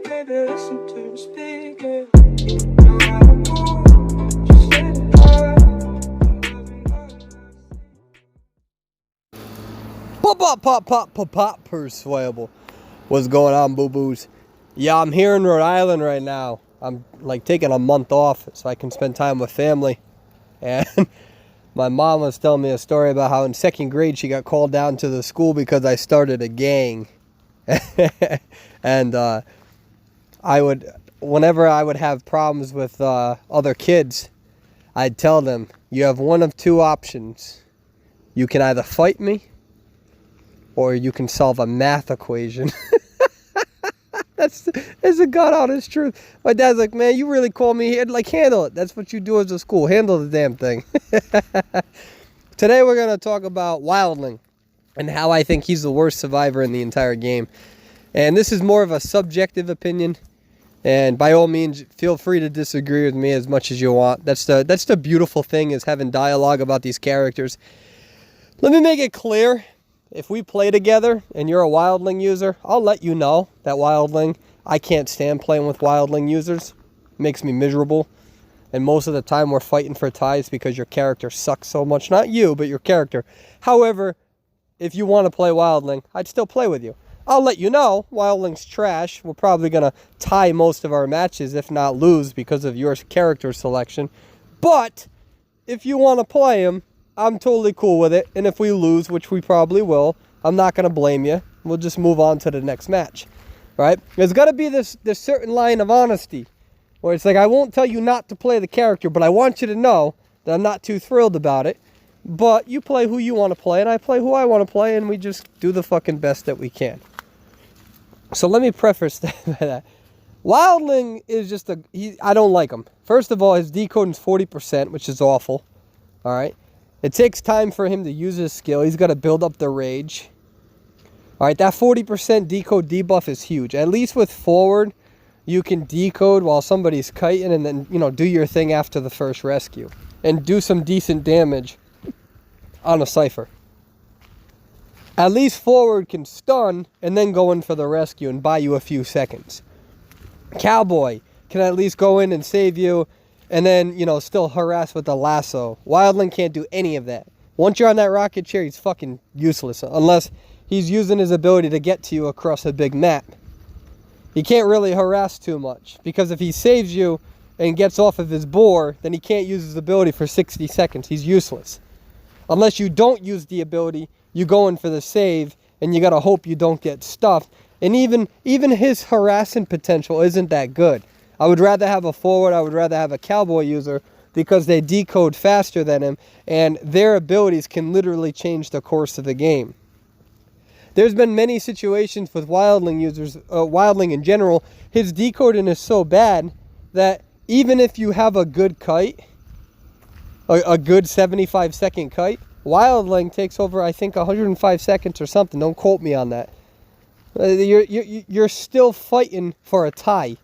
baby, listen to me speak, yeah. No matter what, just let it go. Pop, persuadable. What's going on, boo-boos? Yeah, I'm here in Rhode Island right now. I'm like taking a month off so I can spend time with family. And my mom was telling me a story about how in second grade she got called down to the school because I started a gang. And whenever I would have problems with other kids, I'd tell them, you have one of two options. You can either fight me, or you can solve a math equation. That's the God honest truth. My dad's like, man, you really call me here? Like, handle it. That's what you do as a school. Handle the damn thing. Today we're going to talk about Wildling and how I think he's the worst survivor in the entire game. And this is more of a subjective opinion. And by all means, feel free to disagree with me as much as you want. That's the beautiful thing, is having dialogue about these characters. Let me make it clear. If we play together and you're a Wildling user, I'll let you know that Wildling, I can't stand playing with Wildling users. It makes me miserable. And most of the time we're fighting for ties because your character sucks so much. Not you, but your character. However, if you want to play Wildling, I'd still play with you. I'll let you know Wildling's trash. We're probably going to tie most of our matches, if not lose, because of your character selection. But if you want to play him, I'm totally cool with it. And if we lose, which we probably will, I'm not going to blame you. We'll just move on to the next match. Right? There's got to be this certain line of honesty where it's like, I won't tell you not to play the character, but I want you to know that I'm not too thrilled about it. But you play who you want to play, and I play who I want to play, and we just do the fucking best that we can. So let me preface that. Wildling is just I don't like him. First of all, his decoding is 40%, which is awful. All right? It takes time for him to use his skill. He's got to build up the rage. All right, that 40% decode debuff is huge. At least with forward, you can decode while somebody's kiting and then, do your thing after the first rescue. And do some decent damage on a Cypher. At least forward can stun and then go in for the rescue and buy you a few seconds. Cowboy can at least go in and save you and then, still harass with the lasso. Wildling can't do any of that. Once you're on that rocket chair, he's fucking useless. Unless he's using his ability to get to you across a big map. He can't really harass too much. Because if he saves you and gets off of his boar, then he can't use his ability for 60 seconds. He's useless. Unless you don't use the ability, you go in for the save, and you gotta hope you don't get stuffed. And even his harassing potential isn't that good. I would rather have a forward, I would rather have a cowboy user, because they decode faster than him, and their abilities can literally change the course of the game. There's been many situations with Wildling users, Wildling in general, his decoding is so bad that even if you have a good kite, a good 75-second kite, Wildling takes over, I think, 105 seconds or something. Don't quote me on that. You're still fighting for a tie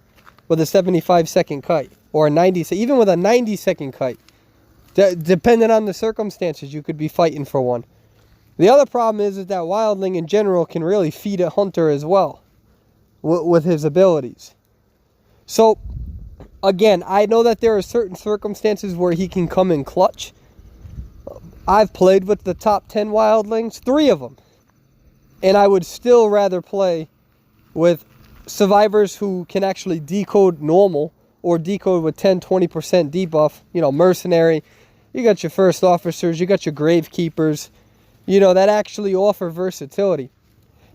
with a 75-second kite, or a 90, even with a 90-second kite. Depending on the circumstances, you could be fighting for one. The other problem is that Wildling in general can really feed a hunter as well with his abilities. So, again, I know that there are certain circumstances where he can come in clutch. I've played with the top 10 Wildlings, 3 of them. And I would still rather play with survivors who can actually decode normal or decode with 10-20% debuff. Mercenary. You got your first officers. You got your gravekeepers. That actually offer versatility.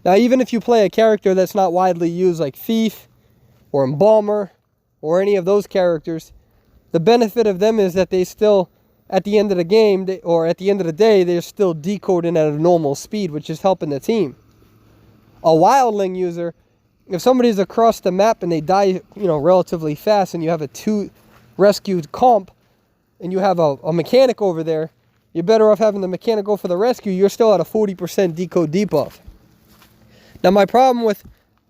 Now, even if you play a character that's not widely used like Thief or Embalmer or any of those characters, the benefit of them is that they still, at the end of the game, or at the end of the day, they're still decoding at a normal speed, which is helping the team. A Wildling user, if somebody's across the map and they die, relatively fast, and you have a 2 rescued comp, and you have a mechanic over there, you're better off having the mechanic go for the rescue. You're still at a 40% decode debuff. Now, my problem with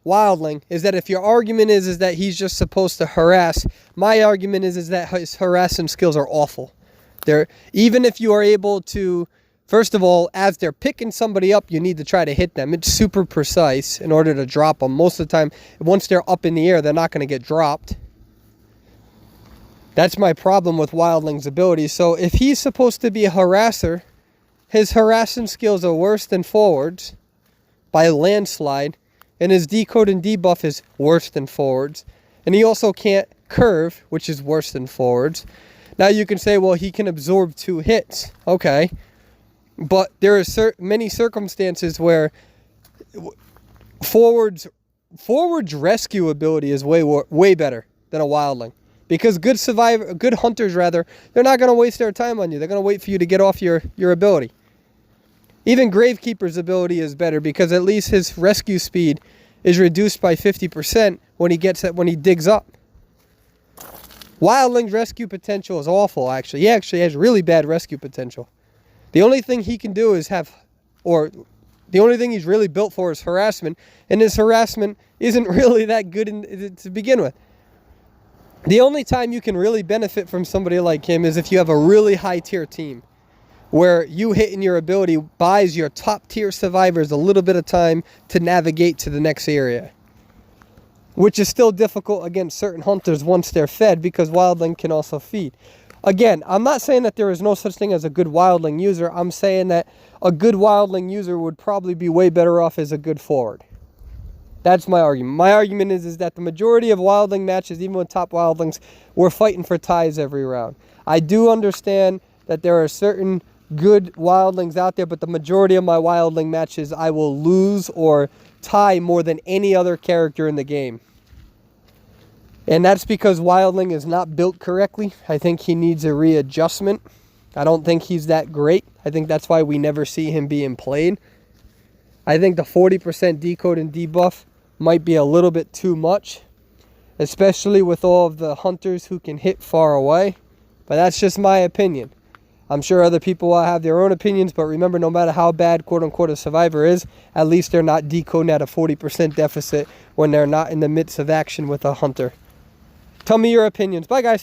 Wildling is that if your argument is that he's just supposed to harass, my argument is that his harassing skills are awful. Even if you are able to First of all, as they're picking somebody up, you need to try to hit them. It's super precise in order to drop them. Most of the time, once they're up in the air, they're not going to get dropped. That's my problem with Wildling's ability. So if he's supposed to be a harasser, his harassing skills are worse than forwards by a landslide, and his decode and debuff is worse than forwards. And he also can't curve, which is worse than forwards. Now you can say, well, he can absorb 2 hits. Okay. But there are many circumstances where forwards rescue ability is way better than a Wildling, because good hunters rather, they're not going to waste their time on you. They're going to wait for you to get off your ability. Even Gravekeeper's ability is better because at least his rescue speed is reduced by 50% when he digs up. Wildling's rescue potential is awful. Actually, he actually has really bad rescue potential. The only thing he can do is the only thing he's really built for is harassment, and his harassment isn't really that good to begin with. The only time you can really benefit from somebody like him is if you have a really high tier team, where you hitting your ability buys your top tier survivors a little bit of time to navigate to the next area, which is still difficult against certain hunters once they're fed, because Wildling can also feed. Again, I'm not saying that there is no such thing as a good Wildling user. I'm saying that a good Wildling user would probably be way better off as a good forward. That's my argument. My argument is that the majority of Wildling matches, even with top Wildlings, we're fighting for ties every round. I do understand that there are certain good Wildlings out there, but the majority of my Wildling matches I will lose or tie more than any other character in the game. And that's because Wildling is not built correctly. I think he needs a readjustment. I don't think he's that great. I think that's why we never see him being played. I think the 40% decode and debuff might be a little bit too much, especially with all of the hunters who can hit far away. But that's just my opinion. I'm sure other people will have their own opinions, but remember, no matter how bad, quote-unquote, a survivor is, at least they're not decoding at a 40% deficit when they're not in the midst of action with a hunter. Tell me your opinions. Bye, guys.